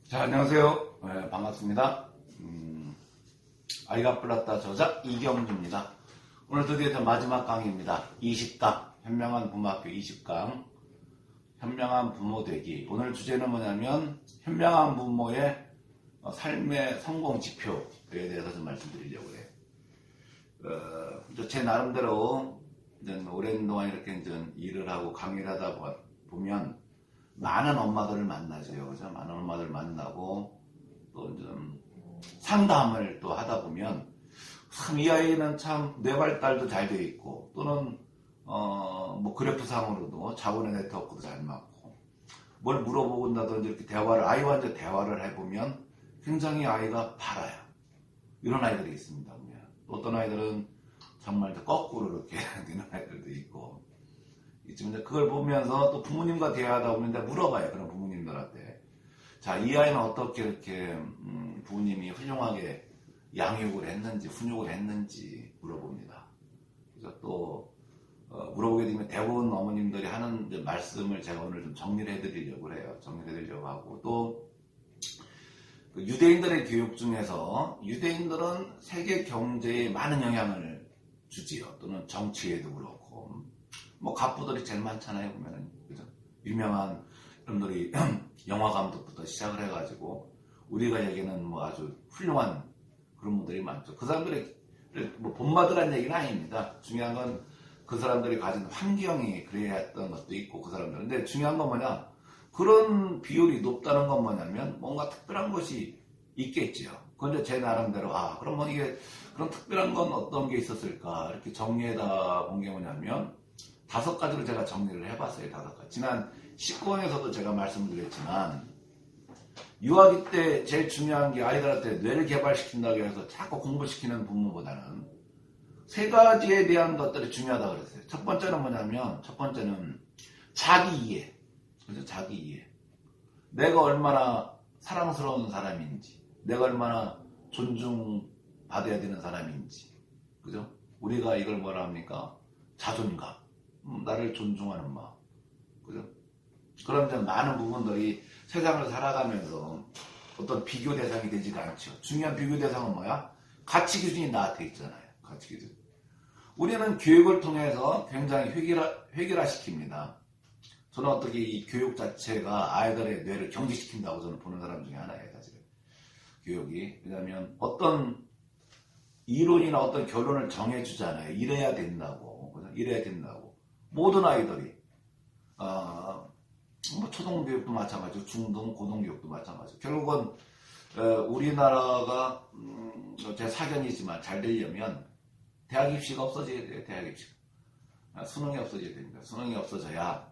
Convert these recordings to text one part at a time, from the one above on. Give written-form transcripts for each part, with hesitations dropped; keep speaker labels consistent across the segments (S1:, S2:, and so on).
S1: 자, 안녕하세요. 네, 반갑습니다. 아이가 플랐다 저자 이경주입니다. 오늘 드디어 마지막 강의입니다. 20강, 현명한 부모학교 20강, 현명한 부모 되기. 오늘 주제는 뭐냐면 현명한 부모의 삶의 성공 지표에 대해서 좀 말씀드리려고 해요. 제 나름대로 오랜 동안 이렇게 일을 하고 강의를 하다 보면 많은 엄마들을 만나죠. 그죠? 많은 엄마들을 만나고 또 좀 상담을 또 하다 보면 참 이 아이는 참 뇌발달도 잘 되어 있고 또는 뭐 그래프상으로도 자본의 네트워크도 잘 맞고 뭘 물어보고나든지 이렇게 아이와 이제 대화를 해보면 굉장히 아이가 밝아요. 이런 아이들이 있습니다. 어떤 아이들은 정말 거꾸로 이렇게 되는 아이들도 있고 있지만 그걸 보면서 또 부모님과 대화하다 보면 물어봐요. 그런 부모님들한테. 자, 이 아이는 어떻게 이렇게 부모님이 훌륭하게 양육을 했는지 훈육을 했는지 물어봅니다. 그래서 또 물어보게 되면 대부분 어머님들이 하는 말씀을 제가 오늘 좀 정리를 해드리려고 해요. 정리를 해드리려고 하고 또 유대인들의 교육 중에서 유대인들은 세계 경제에 많은 영향을 주지요. 또는 정치에도 그렇고 뭐 갑부들이 제일 많잖아요. 보면은 그죠? 유명한 여러분들이 영화 감독부터 시작을 해가지고 우리가 얘기하는 뭐 아주 훌륭한 그런 분들이 많죠. 그 사람들이 뭐 본받으라는 얘기는 아닙니다. 중요한 건 그 사람들이 가진 환경이 그래야 했던 것도 있고 그 사람들. 근데 중요한 건 뭐냐? 그런 비율이 높다는 건 뭐냐면 뭔가 특별한 것이 있겠죠. 그런데 제 나름대로 그럼 뭐 이게 그런 특별한 건 어떤 게 있었을까 이렇게 정리해다 본 게 뭐냐면 5가지로 제가 정리를 해봤어요. 5가지. 지난 19강에서도 제가 말씀드렸지만 유아기 때 제일 중요한 게 아이들한테 뇌를 개발시킨다고 해서 자꾸 공부시키는 부모보다는 3가지에 대한 것들이 중요하다고 그랬어요. 첫 번째는 뭐냐면 첫 번째는 자기 이해. 그죠? 자기 이해. 내가 얼마나 사랑스러운 사람인지, 내가 얼마나 존중받아야 되는 사람인지, 그죠? 우리가 이걸 뭐라 합니까? 자존감. 나를 존중하는 마음. 그죠? 그런 점 많은 부분들이 세상을 살아가면서 어떤 비교 대상이 되지가 않죠. 중요한 비교 대상은 뭐야? 가치 기준이 나한테 있잖아요. 가치 기준. 우리는 교육을 통해서 굉장히 획일화시킵니다. 저는 어떻게 이 교육 자체가 아이들의 뇌를 경직시킨다고 저는 보는 사람 중에 하나예요, 사실은. 교육이. 왜냐하면 어떤 이론이나 어떤 결론을 정해주잖아요. 이래야 된다고. 이래야 된다고. 모든 아이들이, 뭐 초등교육도 마찬가지고, 중등, 고등교육도 마찬가지고. 결국은, 우리나라가, 제 사견이지만 잘 되려면, 대학 입시가 없어져야 돼요, 대학 입시가. 수능이 없어져야 됩니다. 수능이 없어져야,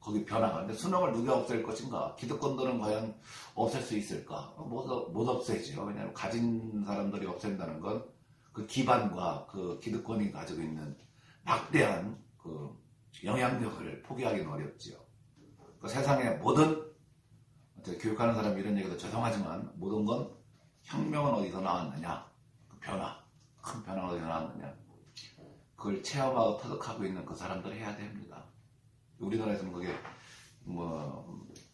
S1: 거기 변화가. 근데 수능을 누가 없앨 것인가? 기득권들은 과연 없앨 수 있을까? 못 없애죠. 왜냐하면 가진 사람들이 없앤다는 건 그 기반과 그 기득권이 가지고 있는 막대한 그 영향력을 포기하기는 어렵지요. 그 세상의 모든, 교육하는 사람이 이런 얘기도 죄송하지만 모든 건 혁명은 어디서 나왔느냐? 그 변화, 큰 변화가 어디서 나왔느냐? 그걸 체험하고 터득하고 있는 그 사람들이 해야 됩니다. 우리나라에서는 그게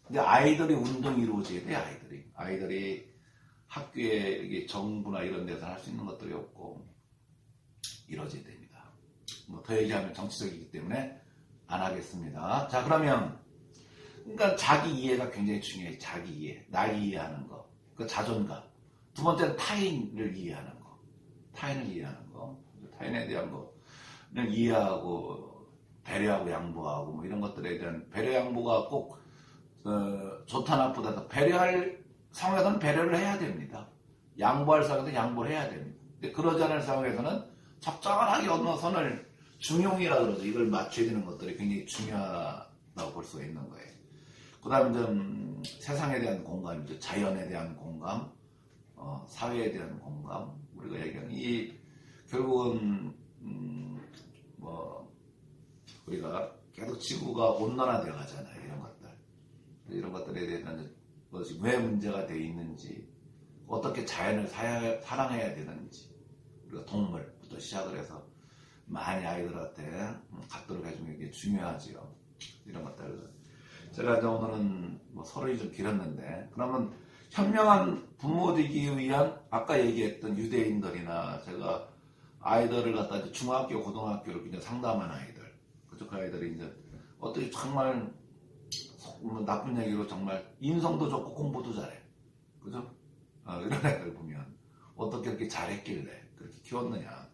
S1: 근데 아이들이 운동이 이루어져야 돼. 아이들이 학교에 이게 정부나 이런 데서 할 수 있는 것들이 없고 이루어져야 됩니다. 뭐 더 얘기하면 정치적이기 때문에 안 하겠습니다. 자, 그러면 그러니까 자기 이해가 굉장히 중요해. 자기 이해, 날 이해하는 거, 그 자존감. 두 번째는 타인을 이해하는 거, 타인에 대한 거를 이해하고. 배려하고 양보하고 뭐 이런 것들에 대한 배려 양보가 꼭 좋다 나쁘다 배려할 상황에서는 배려를 해야 됩니다. 양보할 상황에서는 양보를 해야 됩니다. 근데 그러지 않을 상황에서는 적절하게 어느 선을 중용이라 그러죠. 이걸 맞춰야 되는 것들이 굉장히 중요하다고 볼 수가 있는 거예요. 그 다음에 좀 세상에 대한 공감이죠. 자연에 대한 공감, 사회에 대한 공감. 우리가 얘기하는 결국은 우리가 계속 지구가 온난화되어 가잖아요. 이런 것들에 대한 것이 왜 문제가 되어 있는지, 어떻게 자연을 사랑해야 되는지, 우리가 동물부터 시작을 해서 많이 아이들한테 갖도록 해주는 게 중요하지요. 이런 것들. 제가 이제 오늘은 뭐 서론이 좀 길었는데, 그러면 현명한 부모 되기 위한 아까 얘기했던 유대인들이나 제가 아이들을 갖다 이제 중학교, 고등학교를 그냥 상담한 아이들, 그죠? 그 아이들이 이제 어떻게 정말 뭐 나쁜 얘기로 정말 인성도 좋고 공부도 잘해, 그죠? 이런 애들 보면 어떻게 그렇게 잘했길래 그렇게 키웠느냐.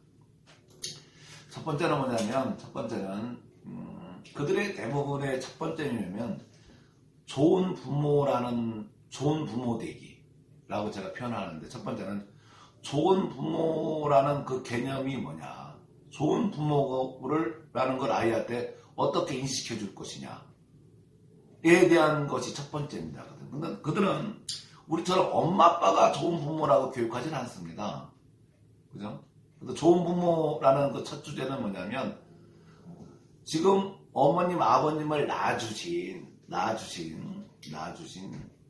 S1: 첫 번째는 뭐냐면, 첫 번째는 그들의 대부분의 첫 번째는 좋은 부모 되기라고 제가 표현하는데, 첫 번째는 좋은 부모라는 그 개념이 뭐냐, 좋은 부모라는 걸 아이한테 어떻게 인식해 줄 것이냐에 대한 것이 첫 번째입니다. 근데 그들은 우리처럼 엄마 아빠가 좋은 부모라고 교육하지는 않습니다. 그죠? 그래서 좋은 부모라는 그 첫 주제는 뭐냐면, 지금 어머님 아버님을 낳아주신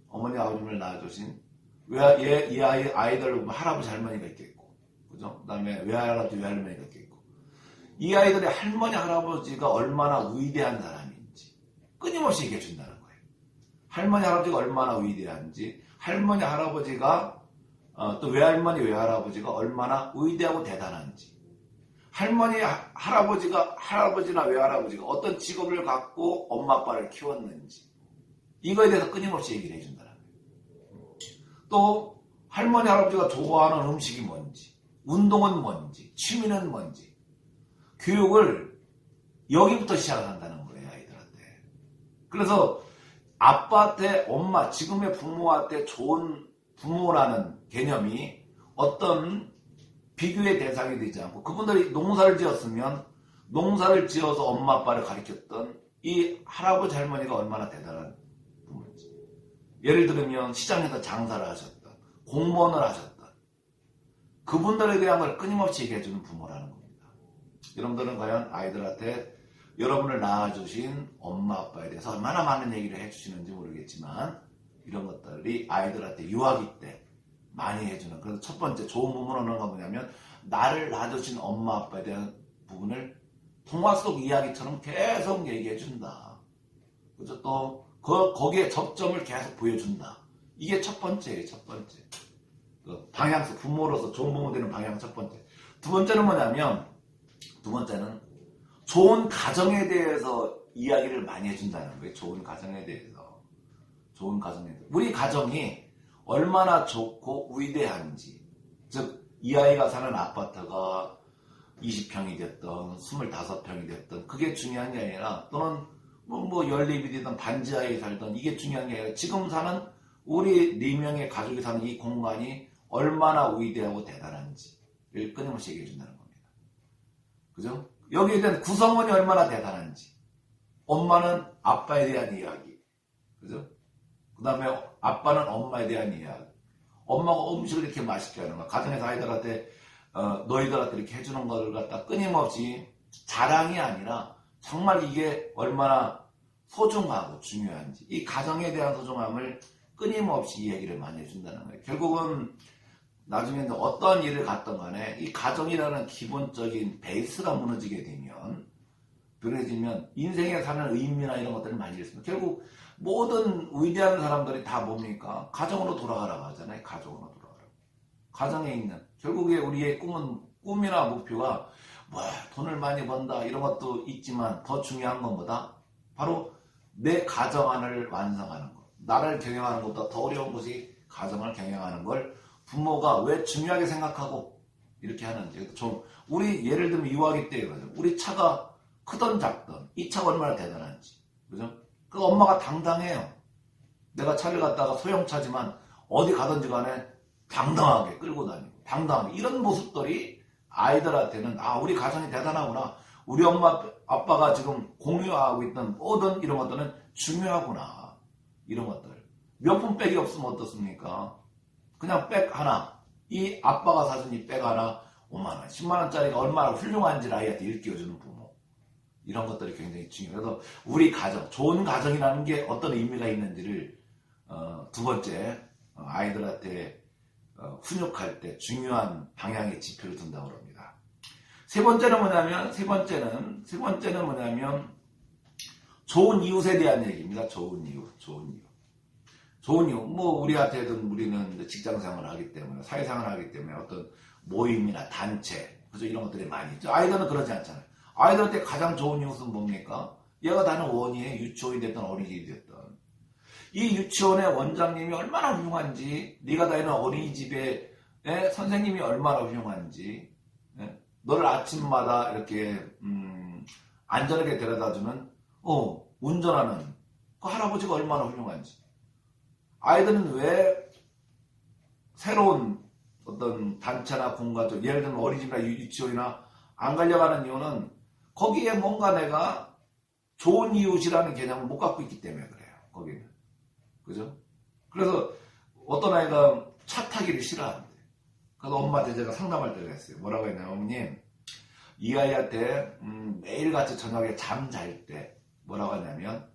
S1: 어머니 아버님을 낳아주신 이 아이들 보면 할아버지 할머니가 있겠고, 그죠? 그 다음에 외할아버지 외할머니가 있겠고, 이 아이들의 할머니 할아버지가 얼마나 위대한 사람인지 끊임없이 얘기해 준다는 거예요. 할머니 할아버지가 얼마나 위대한지, 할머니 할아버지가 또 외할머니 외할아버지가 얼마나 위대하고 대단한지, 할머니 할아버지나 외할아버지가 어떤 직업을 갖고 엄마 아빠를 키웠는지, 이거에 대해서 끊임없이 얘기를 해준다는 거예요. 또 할머니 할아버지가 좋아하는 음식이 뭔지, 운동은 뭔지, 취미는 뭔지, 교육을 여기부터 시작한다는 거예요, 아이들한테. 그래서 아빠한테, 엄마, 지금의 부모한테 좋은 부모라는 개념이 어떤 비교의 대상이 되지 않고, 그분들이 농사를 지었으면 농사를 지어서 엄마 아빠를 가르쳤던 이 할아버지 할머니가 얼마나 대단한 부모인지, 예를 들면 시장에서 장사를 하셨던, 공무원을 하셨던 그분들에 대한 걸 끊임없이 얘기해주는 부모라는 겁니다. 여러분들은 과연 아이들한테 여러분을 낳아주신 엄마 아빠에 대해서 얼마나 많은 얘기를 해주시는지 모르겠지만, 이런 것들이 아이들한테 유아기 때 많이 해주는, 그래서 첫 번째 좋은 부모는 뭐냐면, 나를 낳아주신 엄마 아빠에 대한 부분을 동화 속 이야기처럼 계속 얘기해준다. 그죠? 또 거기에 접점을 계속 보여준다. 이게 첫 번째예요, 첫 번째. 그 방향성, 부모로서 좋은 부모 되는 방향 첫 번째. 두 번째는 뭐냐면, 두 번째는 좋은 가정에 대해서 이야기를 많이 해준다는 거예요. 좋은 가정에 대해서. 좋은 가정에 대해서. 우리 가정이 얼마나 좋고 위대한지, 즉 이 아이가 사는 아파트가 20평이 됐던 25평이 됐던 그게 중요한 게 아니라, 또는 뭐 연립이 되던 반지하에 살던 이게 중요한 게 아니라, 지금 사는 우리 4명의 가족이 사는 이 공간이 얼마나 위대하고 대단한지를 끊임없이 얘기해 준다는 겁니다. 그죠? 여기에 대한 구성원이 얼마나 대단한지, 엄마는 아빠에 대한 이야기, 그죠? 그 다음에 아빠는 엄마에 대한 이야기, 엄마가 음식을 이렇게 맛있게 하는 거, 가정에서 아이들한테 너희들한테 이렇게 해주는 것을 갖다 끊임없이 자랑이 아니라 정말 이게 얼마나 소중하고 중요한지, 이 가정에 대한 소중함을 끊임없이 이 얘기를 많이 해준다는 거예요. 결국은 나중에 어떤 일을 갔던 간에 이 가정이라는 기본적인 베이스가 무너지게 되면, 인생에 사는 의미나 이런 것들을 많이 잃습니다. 결국 모든 위대한 사람들이 다 뭡니까? 가정으로 돌아가라고 하잖아요. 가정으로 돌아가라고. 가정에 있는, 결국에 우리의 꿈이나 목표가 뭐 돈을 많이 번다 이런 것도 있지만, 더 중요한 건 뭐다? 바로 내 가정 안을 완성하는 것. 나를 경영하는 것보다 더 어려운 것이 가정을 경영하는 걸 부모가 왜 중요하게 생각하고 이렇게 하는지. 좀 우리 예를 들면 유아기 때 우리 차가 크던 작던 이 차가 얼마나 대단한지, 그죠? 그 엄마가 당당해요. 내가 차를 갖다가 소형차지만 어디 가든지 간에 당당하게 끌고 다니고, 당당하게, 이런 모습들이 아이들한테는 우리 가정이 대단하구나, 우리 엄마 아빠가 지금 공유하고 있던 모든 이런 것들은 중요하구나, 이런 것들. 명품백이 없으면 어떻습니까? 그냥 백 하나, 이 아빠가 사준 이 백 하나 5만원, 10만원짜리가 얼마나 훌륭한지를 아이한테 일깨워주는 부모, 이런 것들이 굉장히 중요해요. 그래서 우리 가정, 좋은 가정이라는 게 어떤 의미가 있는지를 두 번째, 아이들한테 훈육할 때 중요한 방향의 지표를 둔다고 합니다. 세 번째는 뭐냐면 좋은 이웃에 대한 얘기입니다. 좋은 이웃, 좋은 이웃. 좋은 이웃. 뭐, 우리한테는 우리는 직장 생활을 하기 때문에, 사회생활을 하기 때문에 어떤 모임이나 단체, 그죠? 이런 것들이 많이 있죠. 아이들은 그러지 않잖아요. 아이들한테 가장 좋은 이웃은 뭡니까? 얘가 다니는 원이에 유치원이 됐든 어린이집이 됐든. 이 유치원의 원장님이 얼마나 훌륭한지, 네가 다니는 어린이집의 선생님이 얼마나 훌륭한지, 너를 아침마다 이렇게, 안전하게 데려다주는, 운전하는 그 할아버지가 얼마나 훌륭한지. 아이들은 왜 새로운 어떤 단체나 공간적, 예를 들면 어린이집이나 유치원이나 안 가려고 하는 이유는 거기에 뭔가 내가 좋은 이웃이라는 개념을 못 갖고 있기 때문에 그래요. 거기는. 그죠? 그래서 어떤 아이가 차 타기를 싫어한대. 그래서 엄마한테 제가 상담할 때가 있어요. 뭐라고 했냐면, 어머님, 이 아이한테 매일같이 저녁에 잠 잘 때 뭐라고 하냐면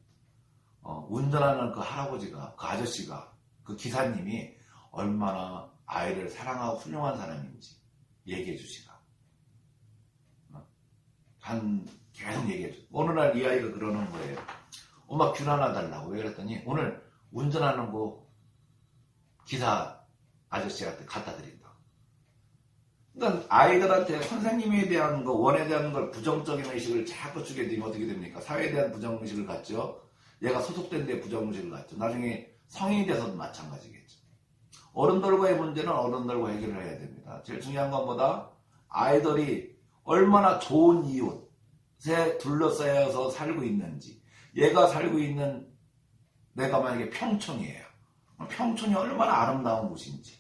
S1: 운전하는 그 할아버지가, 그 아저씨가, 그 기사님이 얼마나 아이를 사랑하고 훌륭한 사람인지 얘기해 주시라. 계속 얘기해 줘. 어느 날 이 아이가 그러는 거예요. 엄마 귤 하나 달라고. 왜 그랬더니 오늘 운전하는 거 기사 아저씨한테 갖다 드린다. 그러니까 아이들한테 선생님에 대한 거, 원에 대한 걸 부정적인 의식을 자꾸 주게 되면 어떻게 됩니까? 사회에 대한 부정의식을 갖죠. 얘가 소속된 데 부정의식을 갖죠. 나중에 성인이 돼서도 마찬가지겠죠. 어른들과의 문제는 어른들과 해결을 해야 됩니다. 제일 중요한 것보다 아이들이 얼마나 좋은 이웃에 둘러싸여서 살고 있는지, 얘가 살고 있는 내가 만약에 평촌이에요. 평촌이 얼마나 아름다운 곳인지,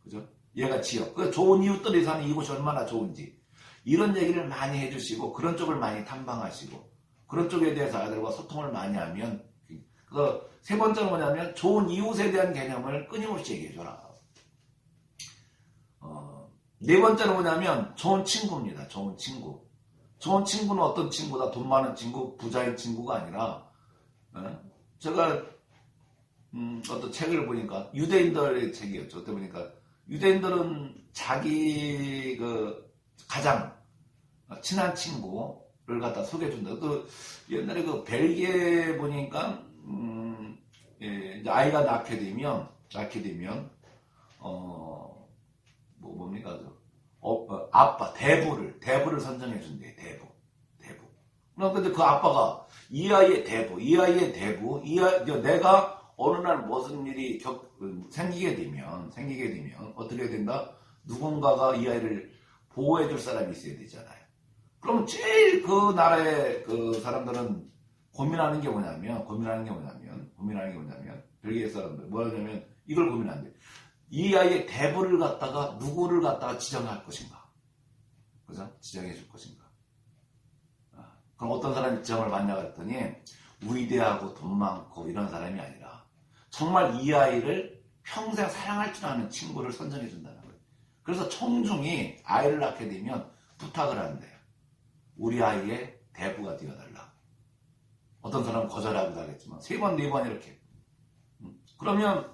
S1: 그죠? 얘가 지역, 그 좋은 이웃들이 사는 이곳이 얼마나 좋은지 이런 얘기를 많이 해주시고 그런 쪽을 많이 탐방하시고 그런 쪽에 대해서 아이들과 소통을 많이 하면, 그래서 세 번째는 뭐냐면 좋은 이웃에 대한 개념을 끊임없이 얘기해줘라. 네 번째는 뭐냐면 좋은 친구입니다. 좋은 친구. 좋은 친구는 어떤 친구다? 돈 많은 친구, 부자인 친구가 아니라, 제가 어떤 책을 보니까 유대인들의 책이었죠. 그때 보니까 유대인들은 자기 그 가장 친한 친구를 갖다 소개해준다. 또 옛날에 그 벨기에 보니까 이제 아이가 낳게 되면 뭡니까 아빠 대부를 선정해 준대. 대부. 근데 그 아빠가 이 아이의 대부, 내가 어느 날 무슨 일이 생기게 되면 어떻게 된다? 누군가가 이 아이를 보호해 줄 사람이 있어야 되잖아요. 그럼 제일 그 나라의 그 사람들은 고민하는 게 뭐냐면 벨기에 사람들 뭐냐면 이걸 고민한대. 이 아이의 대부를 갖다가 누구를 갖다가 지정할 것인가? 그죠? 지정해 줄 것인가? 그럼 어떤 사람이 지정을 받냐 그랬더니 위대하고 돈 많고 이런 사람이 아니라 정말 이 아이를 평생 사랑할 줄 아는 친구를 선정해 준다는 거예요. 그래서 청중이 아이를 낳게 되면 부탁을 한대요. 우리 아이의 대부가 되어달라. 어떤 사람은 거절하기도 하겠지만 3번, 4번 이렇게. 그러면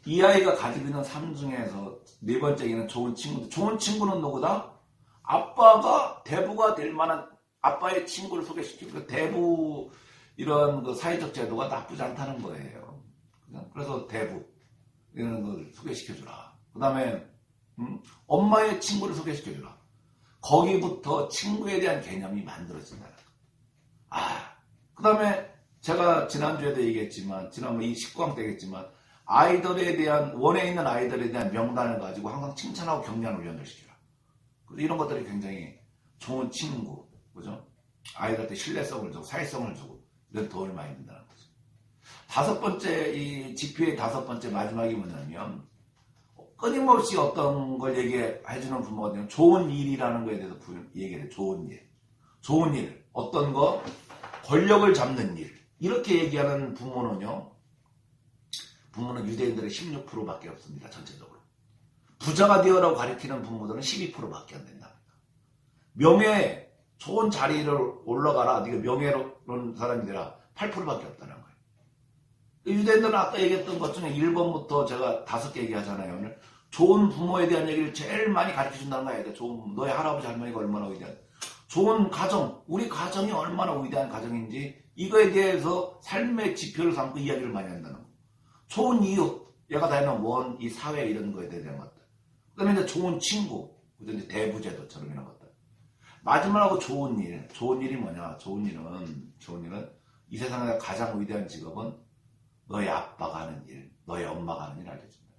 S1: 이 아이가 가지고 있는 삶 중에서 네 번째는 좋은 친구. 좋은 친구는 누구다? 아빠가 대부가 될 만한 아빠의 친구를 소개시키고, 대부 이런 그 사회적 제도가 나쁘지 않다는 거예요. 그래서 대부 이런 걸 소개시켜주라. 그 다음에 엄마의 친구를 소개시켜주라. 거기부터 친구에 대한 개념이 만들어진다는 거. 그 다음에 제가 지난주에도 얘기했지만, 지난번 이 19강 때 얘기했지만, 아이들에 대한, 원에 있는 아이들에 대한 명단을 가지고 항상 칭찬하고 격려하는 훈련을 시키라. 이런 것들이 굉장히 좋은 친구, 그죠? 아이들한테 신뢰성을 주고, 사회성을 주고, 이런 도움을 많이 준다는 거죠. 다섯 번째, 이 지표의 다섯 번째 마지막이 뭐냐면, 끊임없이 어떤 걸 얘기해주는 부모가 되면 좋은 일이라는 거에 대해서 얘기해요. 좋은 일. 좋은 일. 어떤 거, 권력을 잡는 일. 이렇게 얘기하는 부모는 유대인들의 16%밖에 없습니다. 전체적으로. 부자가 되어라고 가리키는 부모들은 12%밖에 안 된답니다. 명예, 좋은 자리를 올라가라. 네가 명예로운 사람이 되라. 8%밖에 없다는 거예요. 유대인들은 아까 얘기했던 것 중에 1번부터 제가 5개 얘기하잖아요. 오늘 좋은 부모에 대한 얘기를 제일 많이 가르쳐준다는 거예요. 좋은, 너의 할아버지 할머니가 얼마나 위대한. 좋은 가정, 우리 가정이 얼마나 위대한 가정인지 이거에 대해서 삶의 지표를 삼고 이야기를 많이 한다는 거. 좋은 이웃, 얘가 다니는 원, 이 사회 이런 거에 대한 것들. 그 다음에 이제 좋은 친구, 이제 대부제도처럼 이런 것들. 마지막으로 좋은 일. 좋은 일이 뭐냐? 좋은 일은 이 세상에서 가장 위대한 직업은 너의 아빠가 하는 일, 너의 엄마가 하는 일 알려줍니다.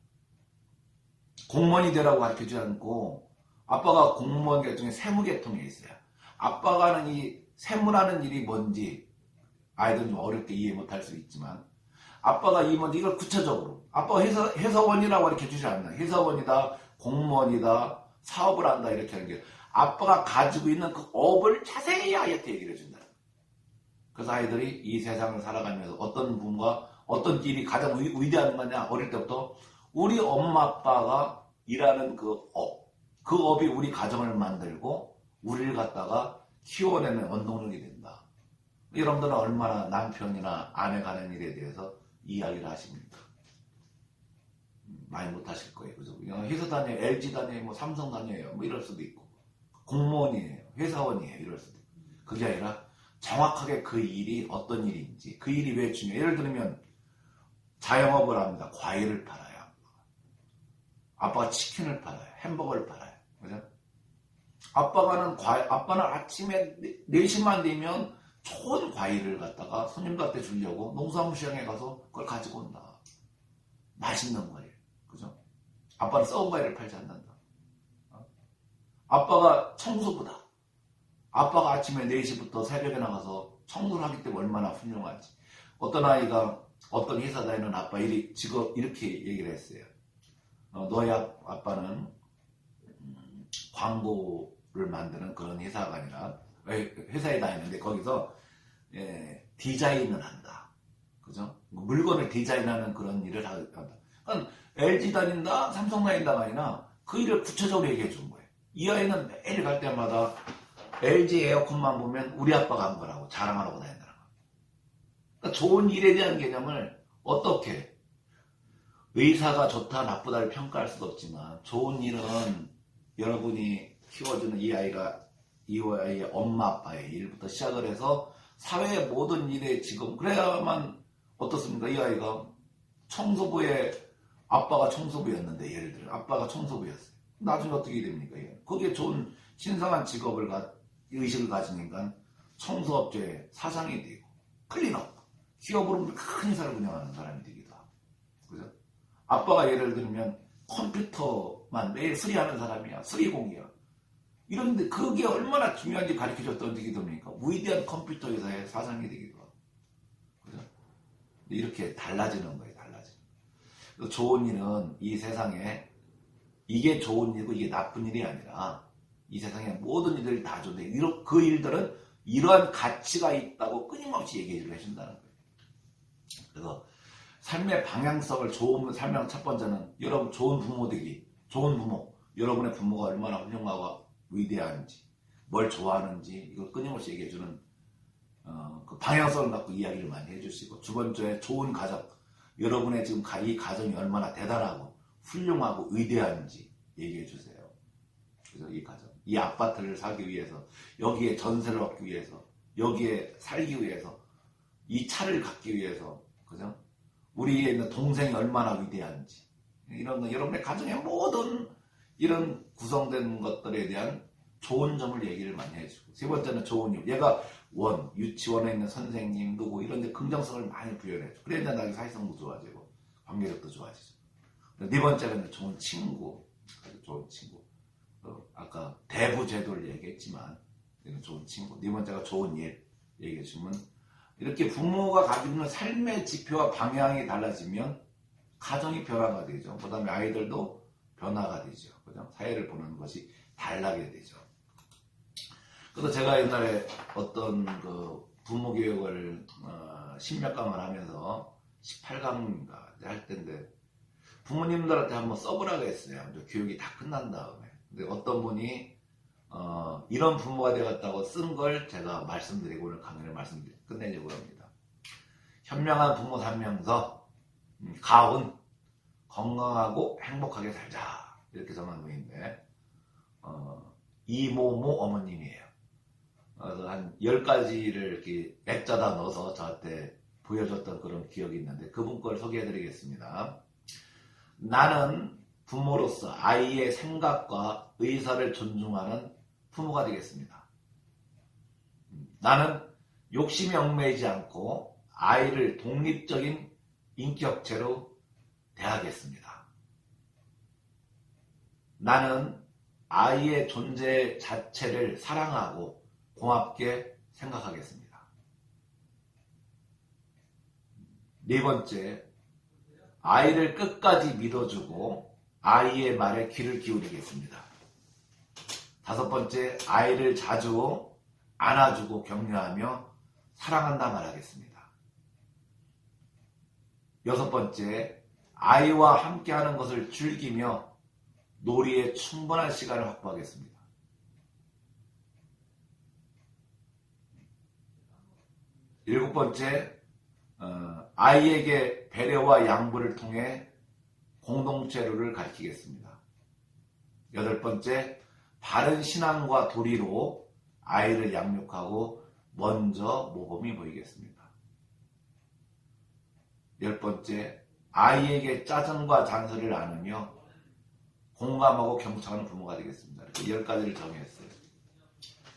S1: 공무원이 되라고 가르쳐주지 않고 아빠가 공무원 계통에 세무계통에 있어요. 아빠가 하는 이 세무라는 일이 뭔지 아이들은 좀 어렵게 이해 못할 수 있지만 아빠가 이걸 구체적으로 아빠가 회사원이라고 가르쳐주지 않나. 회사원이다, 공무원이다, 사업을 한다 이렇게 하는 게 아빠가 가지고 있는 그 업을 자세히 아이한테 얘기를 해준다. 그래서 아이들이 이 세상을 살아가면서 어떤 분과 어떤 일이 가장 위대한 거냐 어릴 때부터 우리 엄마 아빠가 일하는 그 업이 우리 가정을 만들고 우리를 갖다가 키워내는 원동력이 된다. 여러분들은 얼마나 남편이나 아내가 하는 일에 대해서 이야기를 하십니까? 많이 못하실 거예요. 그죠? 회사 다녀요, LG 다녀요, 뭐 삼성 다녀요, 뭐 이럴 수도 있고 공무원이에요, 회사원이에요 이럴 수도 있고 그게 아니라 정확하게 그 일이 어떤 일인지 그 일이 왜 중요해요. 예를 들면 자영업을 합니다. 과일을 팔아요. 아빠가 치킨을 팔아요. 햄버거를 팔아요. 그죠? 아빠는 아침에 4시만 되면 좋은 과일을 갖다가 손님들한테 주려고 농수산물 시장에 가서 그걸 가지고 온다. 맛있는 과일. 그죠? 아빠는 썩은 과일을 팔지 않는다. 아빠가 청소부다. 아빠가 아침에 4시부터 새벽에 나가서 청소를 하기 때문에 얼마나 훌륭한지. 어떤 아이가 어떤 회사 다니는 아빠 직업 이렇게 얘기를 했어요. 너희 아빠는 광고를 만드는 그런 회사가 아니라 회사에 다니는데 거기서 디자인을 한다. 그죠? 물건을 디자인하는 그런 일을 한다. 그러니까 LG 다닌다, 삼성 다닌다가 아니라 그 일을 구체적으로 얘기해 준 거예요. 이 아이는 매일 갈 때마다 LG 에어컨만 보면 우리 아빠가 한 거라고 자랑하라고 다닌다는 거예요. 그러니까 좋은 일에 대한 개념을 어떻게 의사가 좋다 나쁘다를 평가할 수도 없지만 좋은 일은 여러분이 키워주는 이 아이의 엄마 아빠의 일부터 시작을 해서 사회의 모든 일에 지금 그래야만 어떻습니까? 이 아이가 아빠가 청소부였는데 예를 들어 아빠가 청소부였어요. 나중에 어떻게 됩니까? 거기에 좋은 신성한 의식을 가지니까 청소업체의 사장이 되고 클린업 기업으로 큰 회사를 운영하는 사람이 되기도 하고 그죠? 아빠가 예를 들면 컴퓨터만 매일 수리하는 사람이야. 수리공이야. 이런데 그게 얼마나 중요한지 가르쳐줬던 적이 됩니까? 위대한 컴퓨터 회사의 사장이 되기도 하고. 그죠? 이렇게 달라지는 거예요. 좋은 일은 이 세상에 이게 좋은 일이고 이게 나쁜 일이 아니라 이 세상의 모든 일들이 다 좋은데 그 일들은 이러한 가치가 있다고 끊임없이 얘기를 해준다는 거예요. 그래서 삶의 방향성을 설명한 첫 번째는 여러분 좋은 부모, 여러분의 부모가 얼마나 훌륭하고 위대한지, 뭘 좋아하는지 이걸 끊임없이 얘기해주는 그 방향성을 갖고 이야기를 많이 해주시고 두 번째 좋은 가정, 여러분의 지금 이 가정이 얼마나 대단하고 훌륭하고 위대한지 얘기해주세요. 그래서 이 가정, 이 아파트를 사기 위해서, 여기에 전세를 얻기 위해서, 여기에 살기 위해서, 이 차를 갖기 위해서, 그죠? 우리에 있는 동생이 얼마나 위대한지 이런 거 여러분의 가정의 모든 이런 구성된 것들에 대한 좋은 점을 얘기를 많이 해주고 세 번째는 좋은 일 얘가 유치원에 있는 선생님 누구 이런 데 긍정성을 많이 부여해줘. 그래야 나중에 사회성도 좋아지고 관계력도 좋아지죠. 네 번째는 좋은 친구 아까 대부 제도를 얘기했지만 좋은 친구 네 번째가 좋은 일 얘기해 주면 이렇게 부모가 가지고 있는 삶의 지표와 방향이 달라지면 가정이 변화가 되죠. 그 다음에 아이들도 변화가 되죠. 그죠? 사회를 보는 것이 달라게 되죠. 그래서 제가 옛날에 어떤 그 부모 교육을 10몇 강을 하면서 18강인가 할 때인데 부모님들한테 한번 써보라고 했어요. 교육이 다 끝난 다음에. 근데 어떤 분이 이런 부모가 되었다고 쓴 걸 제가 말씀드리고 오늘 강연을 끝내려고 합니다. 현명한 부모 3명서 가훈 건강하고 행복하게 살자 이렇게 정한 분인데 이모모 어머님이에요. 한 10가지를 이렇게 액자다 넣어서 저한테 보여줬던 그런 기억이 있는데 그분 걸 소개해드리겠습니다. 나는 부모로서 아이의 생각과 의사를 존중하는 부모가 되겠습니다. 나는 욕심에 얽매이지 않고 아이를 독립적인 인격체로 대하겠습니다. 나는 아이의 존재 자체를 사랑하고 고맙게 생각하겠습니다. 네 번째, 아이를 끝까지 믿어주고 아이의 말에 귀를 기울이겠습니다. 다섯 번째, 아이를 자주 안아주고 격려하며 사랑한다 말하겠습니다. 여섯 번째, 아이와 함께하는 것을 즐기며 놀이에 충분한 시간을 확보하겠습니다. 일곱 번째, 아이에게 배려와 양보를 통해 공동체를 가르치겠습니다. 여덟 번째, 바른 신앙과 도리로 아이를 양육하고 먼저 모범이 보이겠습니다. 열 번째, 아이에게 짜증과 잔소리를 나누며 공감하고 경청하는 부모가 되겠습니다. 이렇게 10가지를 정했어요.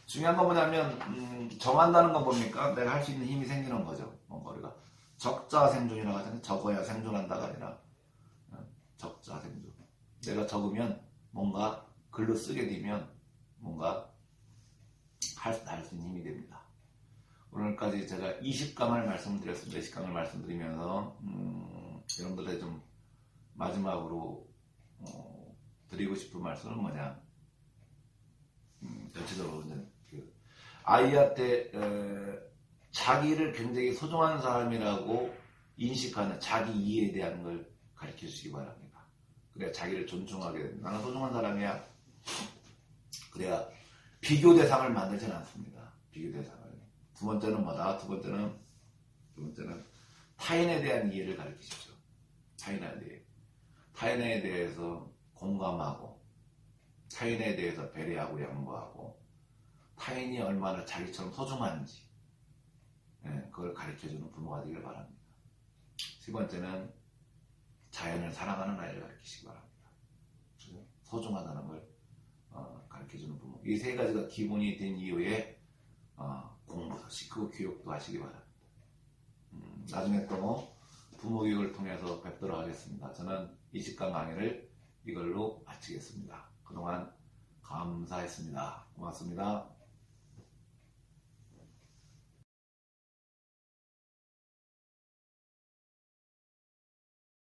S1: 중요한 건 뭐냐면 정한다는 건 뭡니까? 내가 할 수 있는 힘이 생기는 거죠. 우리가 적자 생존이라고 하잖아요. 적어야 생존한다가 아니라 적자 생존. 내가 적으면 뭔가 글로 쓰게 되면 뭔가 할 수 있는 힘이 됩니다. 오늘까지 제가 20강을 말씀드렸습니다. 20강을 말씀드리면서 여러분들의 좀 마지막으로 드리고 싶은 말씀은 뭐냐, 전체적으로 아이한테 자기를 굉장히 소중한 사람이라고 인식하는 자기 이해에 대한 걸 가르쳐 주시기 바랍니다. 그래야 자기를 존중하게 됩니다. 나는 소중한 사람이야. 그래야 비교 대상을 만들지는 않습니다. 비교 대상을. 두 번째는 뭐다? 두 번째는 타인에 대한 이해를 가르치십시오. 타인에 대해서 공감하고, 타인에 대해서 배려하고 양보하고, 타인이 얼마나 자기처럼 소중한지 그걸 가르쳐주는 부모가 되길 바랍니다. 세 번째는 자연을 사랑하는 아이를 가르치시기 바랍니다. 소중하다는 걸 가르쳐주는 부모. 이 세 가지가 기본이 된 이후에 공부도 시키고 교육도 하시기 바랍니다. 나중에 또 부모 교육을 통해서 뵙도록 하겠습니다. 저는 20강 강의를 이걸로 마치겠습니다. 그동안 감사했습니다. 고맙습니다.